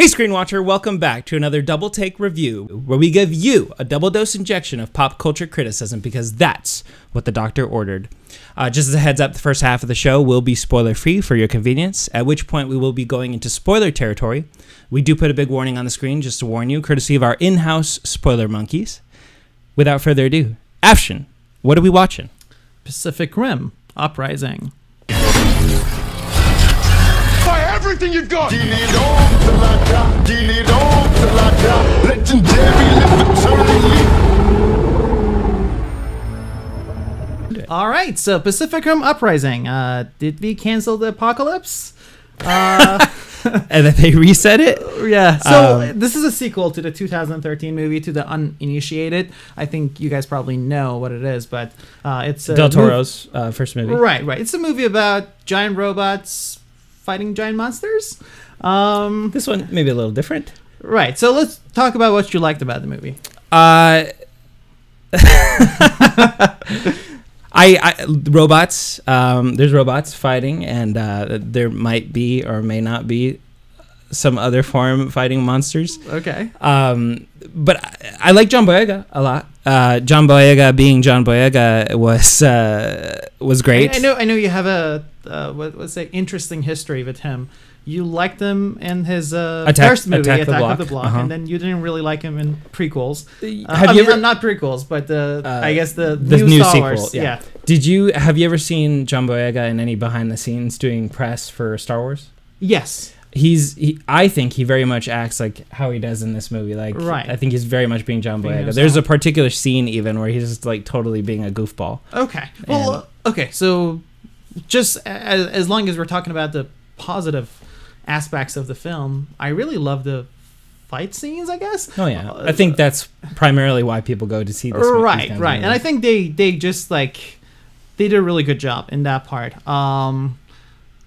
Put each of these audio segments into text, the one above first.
Hey Screen Watcher, welcome back to another Double Take review, where we give you a double dose injection of pop culture criticism because that's what the doctor ordered. Just as a heads up, the first half of the show will be spoiler free for your convenience, at which point we will be going into spoiler territory. We do put a big warning on the screen just to warn you, courtesy of our in-house spoiler monkeys. Without further ado, Afshin, what are we watching? Pacific Rim, Uprising. Everything you've got! All right, so Pacific Rim Uprising. Did we cancel the apocalypse? And then they reset it? Yeah, so this is a sequel to the 2013 movie, to the Uninitiated. I think you guys probably know what it is, but it's Del Toro's first movie. Right. It's a movie about giant robots fighting giant monsters. This one maybe a little different. Right. So let's talk about what you liked about the movie. Robots. There's robots fighting, and there might be or may not be some other form fighting monsters. Okay. But I like John Boyega a lot. John Boyega being John Boyega was great. I know you have a let's say interesting history with him. You liked him in his first movie, Attack of the Block, and then you didn't really like him in prequels. Not prequels, but I guess the new Star sequel. Wars. Yeah. Have you ever seen John Boyega in any behind the scenes doing press for Star Wars? Yes. I think he very much acts like how he does in this movie. Like, right. I think he's very much being John Boyega. There's a particular scene even where he's just like totally being a goofball. Okay. Well, okay. So just as long as we're talking about the positive aspects of the film, I really love the fight scenes, I guess. Oh yeah. I think that's primarily why people go to see this movie. Right. And I think they just like they did a really good job in that part.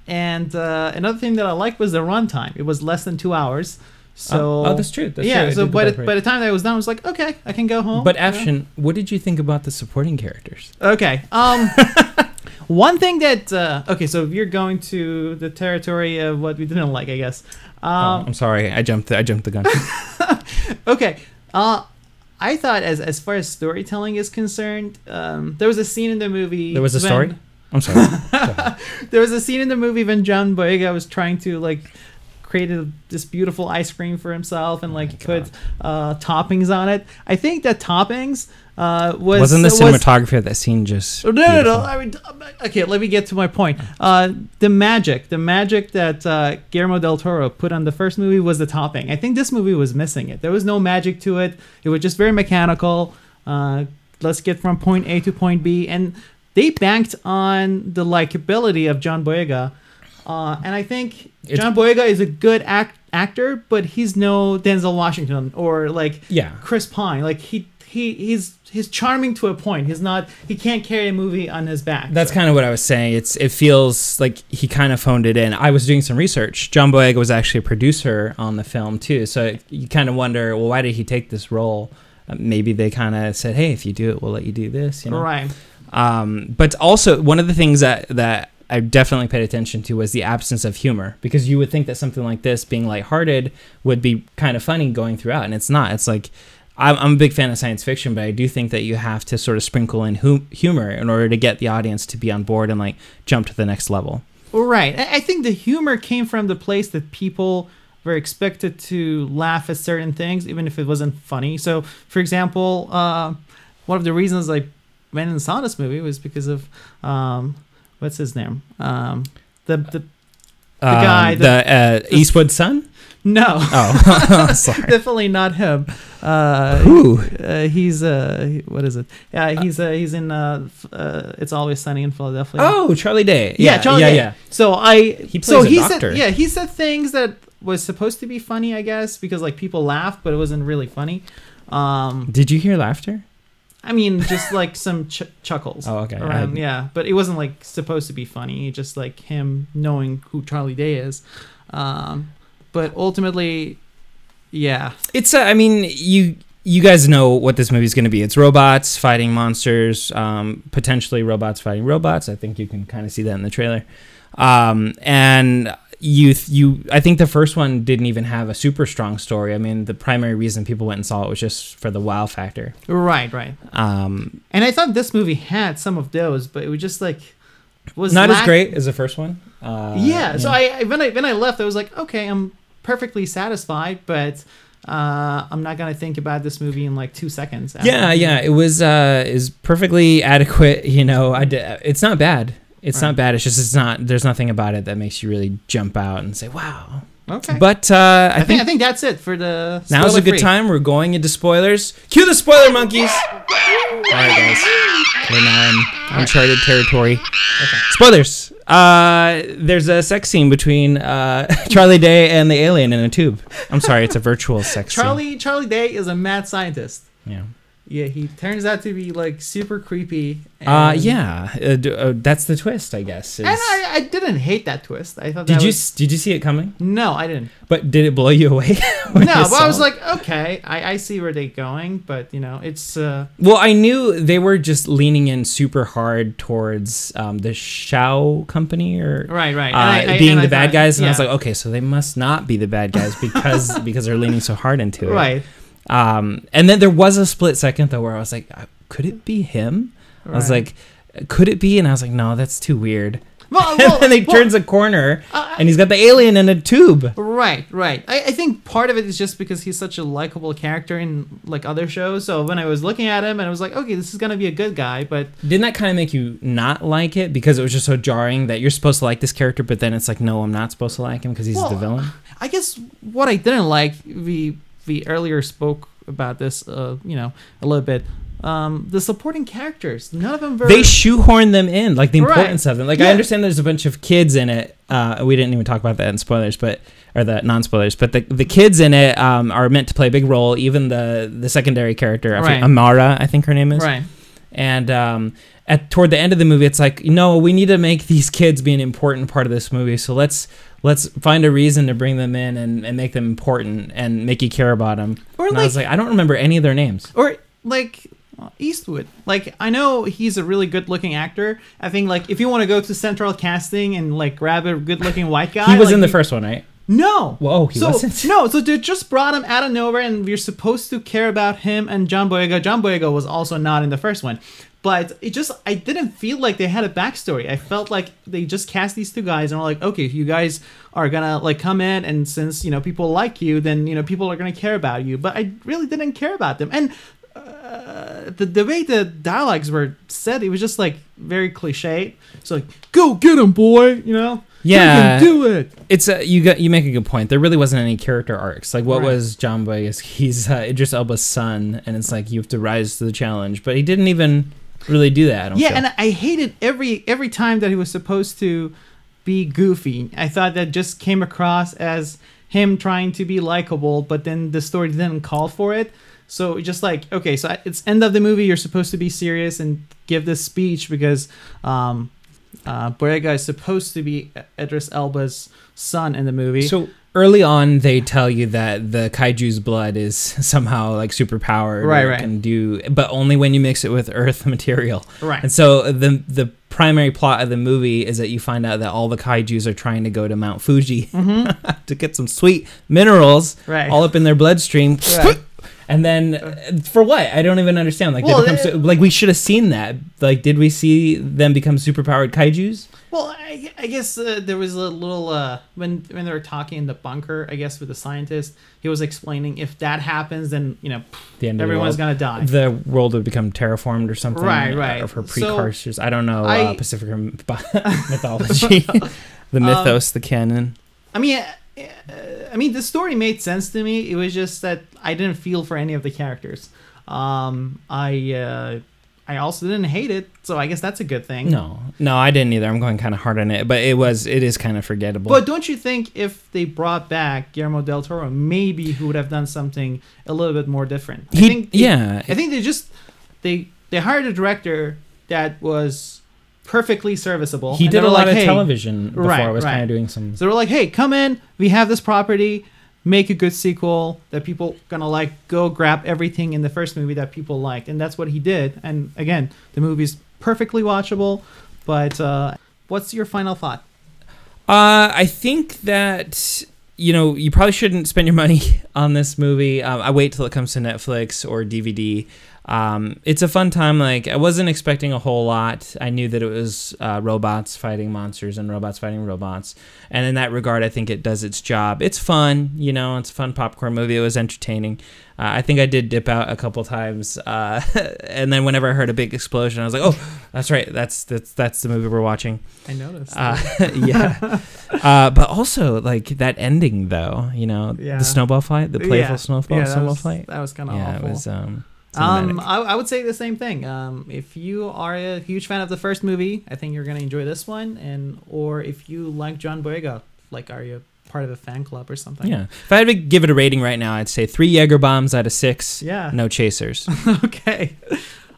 And another thing that I liked was the runtime. It was less than 2 hours. So that's true. That's true. So by the the time that I was done, I was like, okay, I can go home. But Afshin, what did you think about the supporting characters? Okay. One thing that okay, so if you're going to the territory of what we didn't like, I guess. I'm sorry, I jumped the gun. Okay. I thought as far as storytelling is concerned, there was a scene in the movie. There was a story? I'm sorry. There was a scene in the movie when John Boyega was trying to like create this beautiful ice cream for himself and like put toppings on it. I think that toppings wasn't the cinematography of that scene just no. I mean, okay, let me get to my point. The magic that Guillermo del Toro put on the first movie was the topping. I think this movie was missing it. There was no magic to it. It was just very mechanical. Let's get from point A to point B, and they banked on the likability of John Boyega. And I think John Boyega is a good actor, but he's no Denzel Washington or like Chris Pine. Like he's charming to a point. He can't carry a movie on his back. That's kind of what I was saying. It feels like he kind of phoned it in. I was doing some research. John Boyega was actually a producer on the film too. So you kind of wonder, well, why did he take this role? Maybe they kind of said, hey, if you do it, we'll let you do this. You know? Right. But also one of the things that I definitely paid attention to was the absence of humor, because you would think that something like this being lighthearted would be kind of funny going throughout, and it's not. It's like I'm a big fan of science fiction, but I do think that you have to sort of sprinkle in humor in order to get the audience to be on board and like jump to the next level. Right. I think the humor came from the place that people were expected to laugh at certain things, even if it wasn't funny. So, for example, one of the reasons I went and saw this movie was because of what's his name? The guy. The Eastwood son? No. Oh, sorry. Definitely not him. Who? He's what is it? Yeah, he's in It's Always Sunny in Philadelphia. Oh, Charlie Day. Yeah, Charlie Day. Yeah. So he plays a doctor. He said things that was supposed to be funny, I guess, because like people laughed, but it wasn't really funny. Did you hear laughter? I mean, just like some chuckles. Oh, okay. Around, yeah, but it wasn't like supposed to be funny. Just like him knowing who Charlie Day is. But ultimately, yeah. It's I mean, you guys know what this movie is going to be. It's robots fighting monsters, potentially robots fighting robots. I think you can kind of see that in the trailer. And I think the first one didn't even have a super strong story. I mean, the primary reason people went and saw it was just for the wow factor. Right. And I thought this movie had some of those, but it was just like was not as great as the first one. So when I left, I was like, okay, I'm perfectly satisfied, but I'm not gonna think about this movie in like 2 seconds. Yeah, it was is perfectly adequate. It's not bad. It's not bad. It's just there's nothing about it that makes you really jump out and say, wow. Okay. But I think that's it for the. Now's a good time. We're going into spoilers. Cue the spoiler monkeys. All right, guys. We're now in uncharted territory. Okay. Spoilers. There's a sex scene between Charlie Day and the alien in a tube. I'm sorry, it's a virtual sex scene. Charlie Day is a mad scientist. Yeah. Yeah, he turns out to be like super creepy. That's the twist, I guess. And I didn't hate that twist. I thought. Did you see it coming? No, I didn't. But did it blow you away? No, but I was like, okay, I see where they're going, but it's. Well, I knew they were just leaning in super hard towards the Shao company, or right, being the bad guys, and I was like, okay, so they must not be the bad guys because they're leaning so hard into it, right. And then there was a split second though where I was like, could it be him? Right. I was like, could it be? And I was like, no, that's too weird. And then he turns a corner and he's got the alien in a tube. Right. I think part of it is just because he's such a likable character in like other shows. So when I was looking at him and I was like, okay, this is gonna be a good guy, but didn't that kind of make you not like it because it was just so jarring that you're supposed to like this character, but then it's like, no, I'm not supposed to like him because he's the villain. I guess what I didn't like, we earlier spoke about this, a little bit. The supporting characters, none of them they shoehorn them in, like the importance of them. Like I understand there's a bunch of kids in it. We didn't even talk about that in spoilers, or the non-spoilers. But the kids in it are meant to play a big role. Even the secondary character, Amara, I think her name is. Right. And toward the end of the movie, it's like, no, we need to make these kids be an important part of this movie. So let's find a reason to bring them in and make them important and make you care about them. Or I was like, I don't remember any of their names. Or like Eastwood. Like, I know he's a really good-looking actor. I think like if you want to go to central casting and like grab a good-looking white guy, he was in the first one, right? No. Whoa, he wasn't? No, so they just brought him out of nowhere, and we're supposed to care about him and John Boyega. John Boyega was also not in the first one. But I didn't feel like they had a backstory. I felt like they just cast these two guys and were like, okay, if you guys are gonna like come in, and since people like you, then people are gonna care about you. But I really didn't care about them. And the way the dialogues were said, it was just like very cliche. It's like, go get him, boy. Yeah, do it. It's you make a good point. There really wasn't any character arcs. Like, what was John Boyega? He's Idris Elba's son, and it's like you have to rise to the challenge. But he didn't even really do that. I don't feel. And I hated every time that he was supposed to be goofy. I thought that just came across as him trying to be likable, but then the story didn't call for it. So just like, okay, so it's end of the movie, you're supposed to be serious and give this speech because Boyega is supposed to be Idris Elba's son in the movie. So early on, they tell you that the kaiju's blood is somehow like super powered, right? Can do, but only when you mix it with earth material, right? And so the primary plot of the movie is that you find out that all the kaijus are trying to go to Mount Fuji to get some sweet minerals, all up in their bloodstream. Right. And then, for what? I don't even understand. Like, like we should have seen that. Like, did we see them become superpowered kaijus? Well, I guess there was a little when they were talking in the bunker. I guess with the scientist, he was explaining if that happens, then the end everyone's gonna die. The world would become terraformed or something, right? Or for precursors. So, I don't know Pacific Rim mythology, the mythos, the canon. I mean, the story made sense to me. It was just that I didn't feel for any of the characters. I also didn't hate it, so I guess that's a good thing. No, I didn't either. I'm going kind of hard on it, but it is kind of forgettable. But don't you think if they brought back Guillermo del Toro, maybe he would have done something a little bit more different? I think they hired a director that was perfectly serviceable. He did a lot of television before. I was kind of doing some. So they're like, hey, come in. We have this property. Make a good sequel that people gonna like. Go grab everything in the first movie that people liked, and that's what he did. And again, the movie's perfectly watchable. But what's your final thought? I think that, you probably shouldn't spend your money on this movie. I wait till it comes to Netflix or DVD. It's a fun time. Like, I wasn't expecting a whole lot. I knew that it was robots fighting monsters and robots fighting robots. And in that regard, I think it does its job. It's fun, it's a fun popcorn movie. It was entertaining. I think I did dip out a couple times. And then whenever I heard a big explosion, I was like, oh, that's right. That's the movie we're watching. I noticed. Yeah. But also, like, that ending, though, the snowball fight, the playful snowball fight. That was kind of awful. It was... I would say the same thing. If you are a huge fan of the first movie, I think you're going to enjoy this one. Or if you like John Boyega, like, are you part of a fan club or something? Yeah. If I had to give it a rating right now, I'd say 3 Jaeger bombs out of 6. Yeah. No chasers. Okay.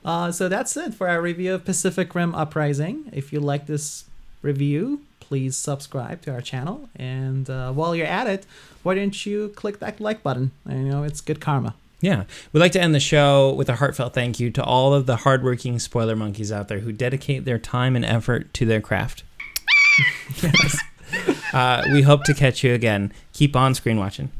So that's it for our review of Pacific Rim Uprising. If you like this review, please subscribe to our channel. And while you're at it, why don't you click that like button? It's good karma. Yeah. We'd like to end the show with a heartfelt thank you to all of the hardworking spoiler monkeys out there who dedicate their time and effort to their craft. Yes. We hope to catch you again. Keep on screen watching.